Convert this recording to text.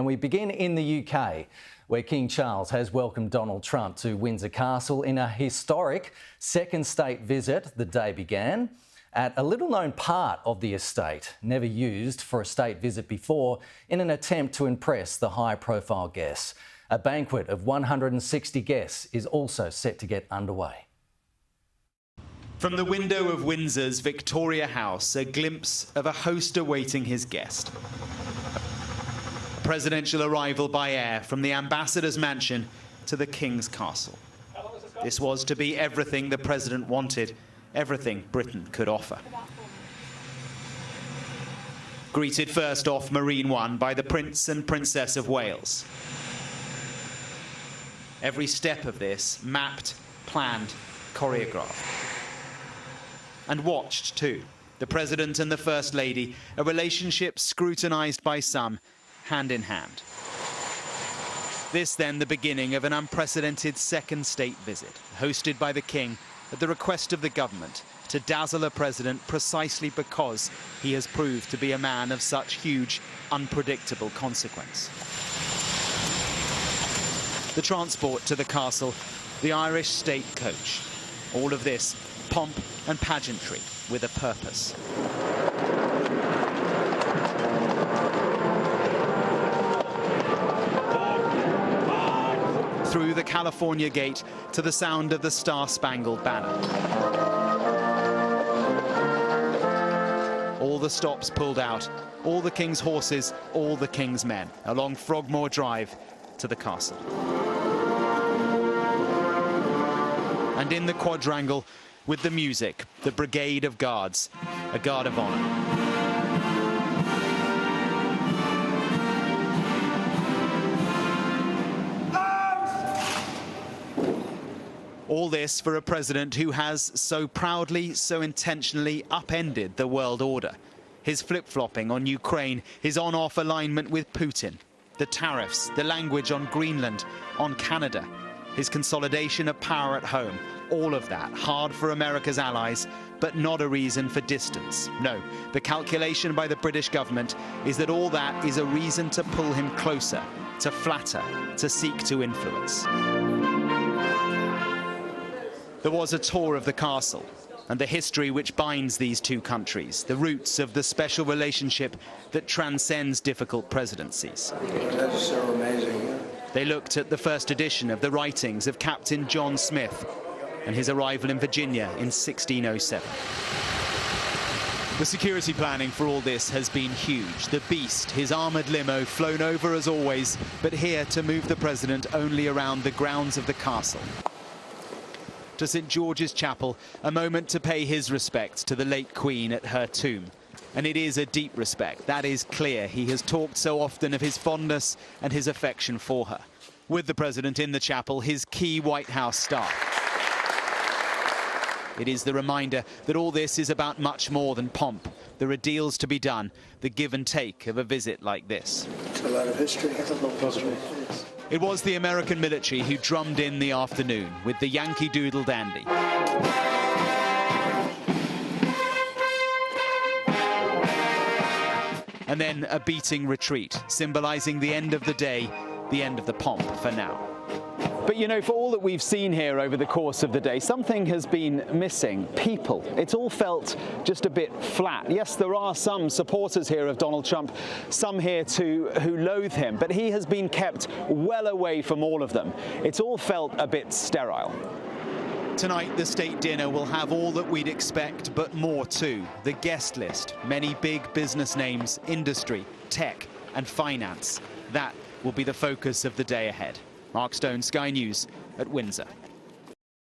we begin in the UK, where King Charles has welcomed Donald Trump to Windsor Castle in a historic second state visit. The day began at a little-known part of the estate, never used for a state visit before, in an attempt to impress the high-profile guests. A banquet of 160 guests is also set to get underway. From the window of Windsor's Victoria House, a glimpse of a host awaiting his guest. A presidential arrival by air from the ambassador's mansion to the King's Castle. This was to be everything the president wanted, everything Britain could offer. Greeted first off Marine One by the Prince and Princess of Wales. Every step of this mapped, planned, choreographed. And watched too. The President and the First Lady, a relationship scrutinised by some, hand in hand. This then the beginning of an unprecedented second state visit, hosted by the King at the request of the government to dazzle a president precisely because he has proved to be a man of such huge, unpredictable consequence. The transport to the castle, the Irish state coach. All of this, pomp and pageantry with a purpose. Through the California Gate to the sound of the Star-Spangled Banner. All the stops pulled out, all the King's horses, all the King's men, along Frogmore Drive to the castle. And in the quadrangle, with the music, the Brigade of Guards, a guard of honour. All this for a president who has so proudly, so intentionally upended the world order. His flip-flopping on Ukraine, his on-off alignment with Putin, the tariffs, the language on Greenland, on Canada, his consolidation of power at home, all of that hard for America's allies, but not a reason for distance. No, the calculation by the British government is that all that is a reason to pull him closer, to flatter, to seek to influence. There was a tour of the castle and the history which binds these two countries, the roots of the special relationship that transcends difficult presidencies. That's so amazing. They looked at the first edition of the writings of Captain John Smith and his arrival in Virginia in 1607. The security planning for all this has been huge. The Beast, his armoured limo, flown over as always, but here to move the president only around the grounds of the castle. To St George's Chapel, a moment to pay his respects to the late Queen at her tomb. And it is a deep respect, that is clear. He has talked so often of his fondness and his affection for her. With the president in the chapel, his key White House staff. It is the reminder that all this is about much more than pomp. There are deals to be done, the give and take of a visit like this. It's a lot of history. It was the American military who drummed in the afternoon with the Yankee Doodle Dandy. And then a beating retreat, symbolising the end of the day, the end of the pomp for now. But, you know, for all that we've seen here over the course of the day, something has been missing. People. It's all felt just a bit flat. Yes, there are some supporters here of Donald Trump, some here who loathe him, but he has been kept well away from all of them. It's all felt a bit sterile. Tonight, the state dinner will have all that we'd expect, but more too. The guest list, many big business names, industry, tech and finance. That will be the focus of the day ahead. Mark Stone, Sky News at Windsor.